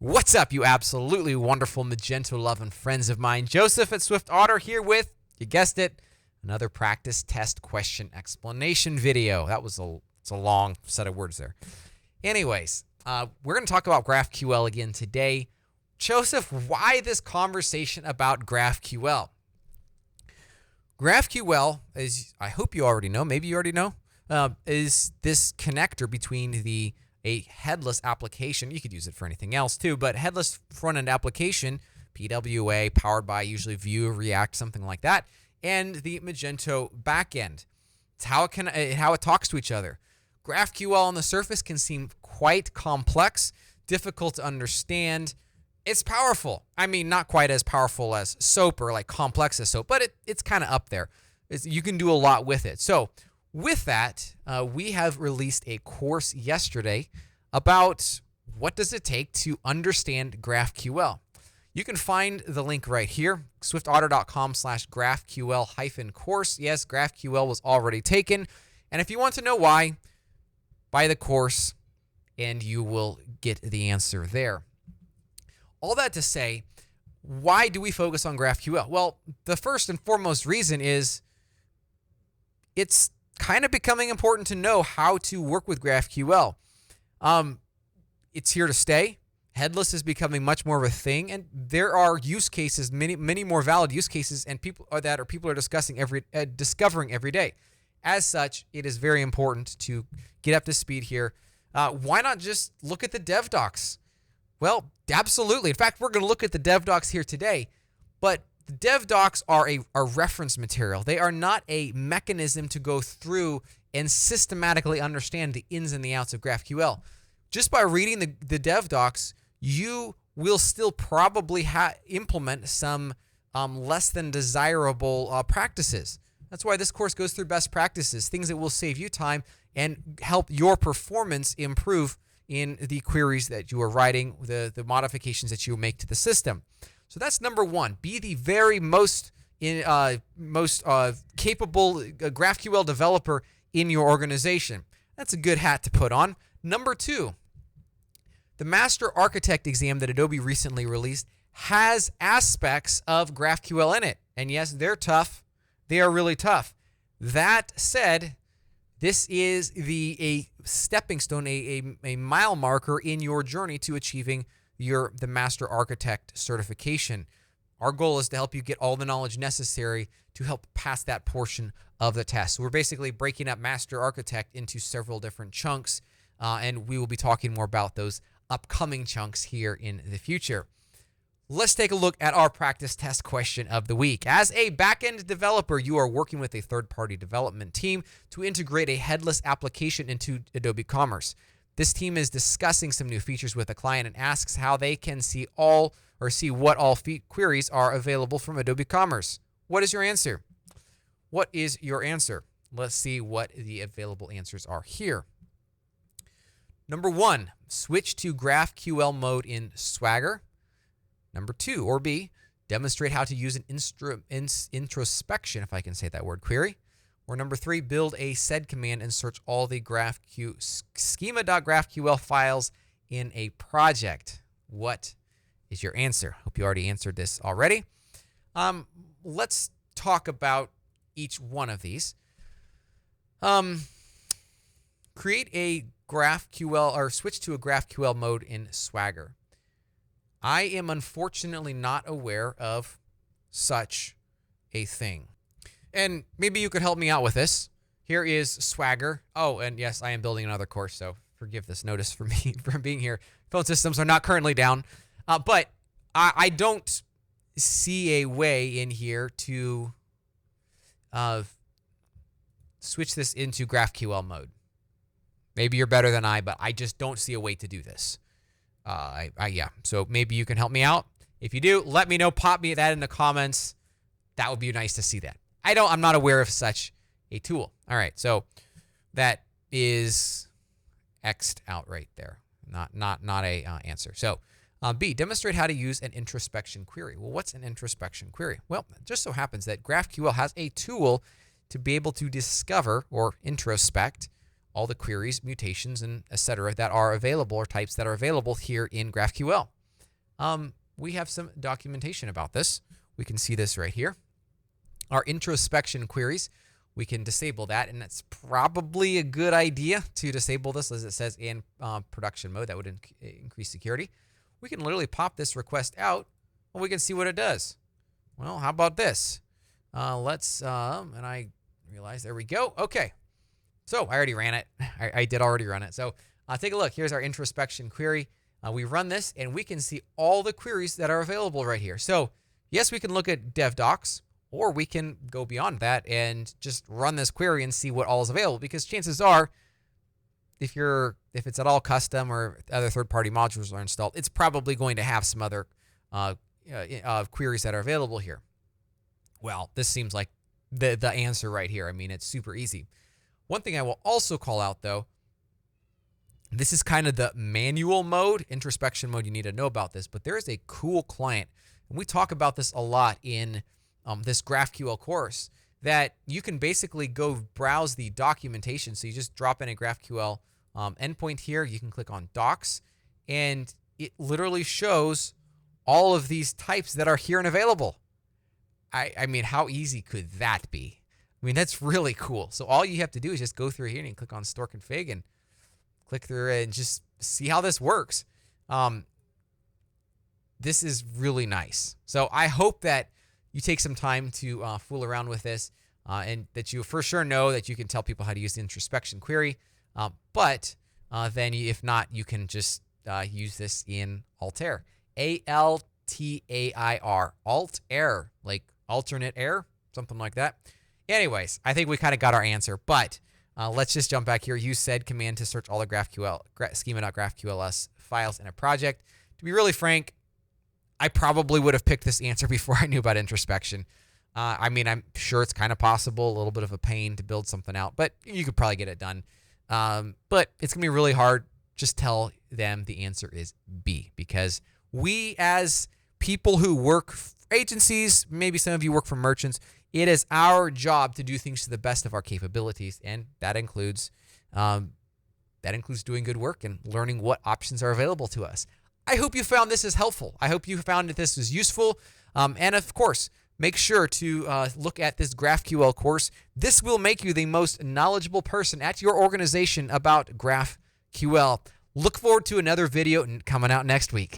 What's up, you absolutely wonderful Magento-loving friends of mine? Joseph at SwiftOtter here with, you guessed it, another practice test question explanation video. It's a long set of words there. Anyways, we're going to talk about GraphQL again today. Joseph, why this conversation about GraphQL? GraphQL, as I hope you already know, maybe you already know, is this connector between a headless application. You could use it for anything else too, but headless front-end application, PWA, powered by usually Vue, React, something like that, and the Magento backend. It's how it talks to each other. GraphQL on the surface can seem quite complex, difficult to understand. It's powerful. I mean, not quite as powerful as SOAP or like complex as SOAP, but it's kind of up there. You can do a lot with it. So with that, we have released a course yesterday about what does it take to understand GraphQL. You can find the link right here, swiftotter.com/GraphQL-course. Yes, GraphQL was already taken. And if you want to know why, buy the course and you will get the answer there. All that to say, why do we focus on GraphQL? Well, the first and foremost reason is it's kind of becoming important to know how to work with GraphQL. It's here to stay. Headless is becoming much more of a thing, and there are use cases, many more valid use cases, and people are discovering every day. As such, it is very important to get up to speed here. Why not just look at the dev docs? Well, absolutely. In fact, we're going to look at the dev docs here today, but the dev docs are a reference material. They are not a mechanism to go through and systematically understand the ins and the outs of GraphQL. Just by reading the dev docs, you will still probably implement some less than desirable practices. That's why this course goes through best practices, things that will save you time and help your performance improve in the queries that you are writing, the modifications that you make to the system. So that's number one. Be the very most capable GraphQL developer in your organization. That's a good hat to put on. Number two, the Master Architect exam that Adobe recently released has aspects of GraphQL in it. And yes, they're tough. They are really tough. That said, this is a stepping stone, a mile marker in your journey to achieving the Master Architect certification. Our goal is to help you get all the knowledge necessary to help pass that portion of the test. So we're basically breaking up Master Architect into several different chunks, and we will be talking more about those upcoming chunks here in the future. Let's take a look at our practice test question of the week. As a backend developer, you are working with a third-party development team to integrate a headless application into Adobe Commerce. This team is discussing some new features with the client and asks how they can see what all queries are available from Adobe Commerce. What is your answer? What is your answer? Let's see what the available answers are here. Number one, switch to GraphQL mode in Swagger. Number two, or B, demonstrate how to use an introspection, if I can say that word, query. Or number three, build a sed command and search all the schema.graphql files in a project. What is your answer? Hope you already answered this already. Let's talk about each one of these. Create a GraphQL or switch to a GraphQL mode in Swagger. I am unfortunately not aware of such a thing. And maybe you could help me out with this. Here is Swagger. Oh, and yes, I am building another course, so forgive this notice for me from being here. Phone systems are not currently down. But I don't see a way in here to switch this into GraphQL mode. Maybe you're better than I, but I just don't see a way to do this. Yeah, so maybe you can help me out. If you do, let me know. Pop me that in the comments. That would be nice to see that. I'm not aware of such a tool. All right, so that is X'd out right there. Not a answer. So B, demonstrate how to use an introspection query. Well, what's an introspection query? Well, it just so happens that GraphQL has a tool to be able to discover or introspect all the queries, mutations, and etc. that are available, or types that are available here in GraphQL. we have some documentation about this. We can see this right here. Our introspection queries, we can disable that, and that's probably a good idea to disable this, as it says in production mode. That would increase security. We can literally pop this request out, and we can see what it does. Well, how about this? Let's, and I realize, there we go. Okay. So I already ran it. I did already run it. So take a look. Here's our introspection query. We run this, and we can see all the queries that are available right here. So yes, we can look at dev docs, or we can go beyond that and just run this query and see what all is available. Because chances are, if it's at all custom or other third-party modules are installed, it's probably going to have some other queries that are available here. Well, this seems like the answer right here. I mean, it's super easy. One thing I will also call out, though, this is kind of the manual mode, introspection mode. You need to know about this, but there is a cool client, and we talk about this a lot in this GraphQL course, that you can basically go browse the documentation. So you just drop in a GraphQL endpoint here. You can click on docs, and it literally shows all of these types that are here and available. I mean, how easy could that be? I mean, that's really cool. So all you have to do is just go through here and click on store config and click through it and just see how this works. This is really nice. So I hope that you take some time to fool around with this, and that you for sure know that you can tell people how to use the introspection query. But then if not, you can just use this in Altair. A-L-T-A-I-R. Altair, like alternate air, something like that. Anyways, I think we kind of got our answer, but let's just jump back here. Use sed command to search all the GraphQL schema.graphqls files in a project. To be really frank, I probably would have picked this answer before I knew about introspection. I mean, I'm sure it's kind of possible, a little bit of a pain to build something out, but you could probably get it done. But it's going to be really hard. Just tell them the answer is B, because we as people who work for agencies, maybe some of you work for merchants, it is our job to do things to the best of our capabilities, and that includes doing good work and learning what options are available to us. I hope you found this as helpful. I hope you found that this was useful. And of course, make sure to look at this GraphQL course. This will make you the most knowledgeable person at your organization about GraphQL. Look forward to another video coming out next week.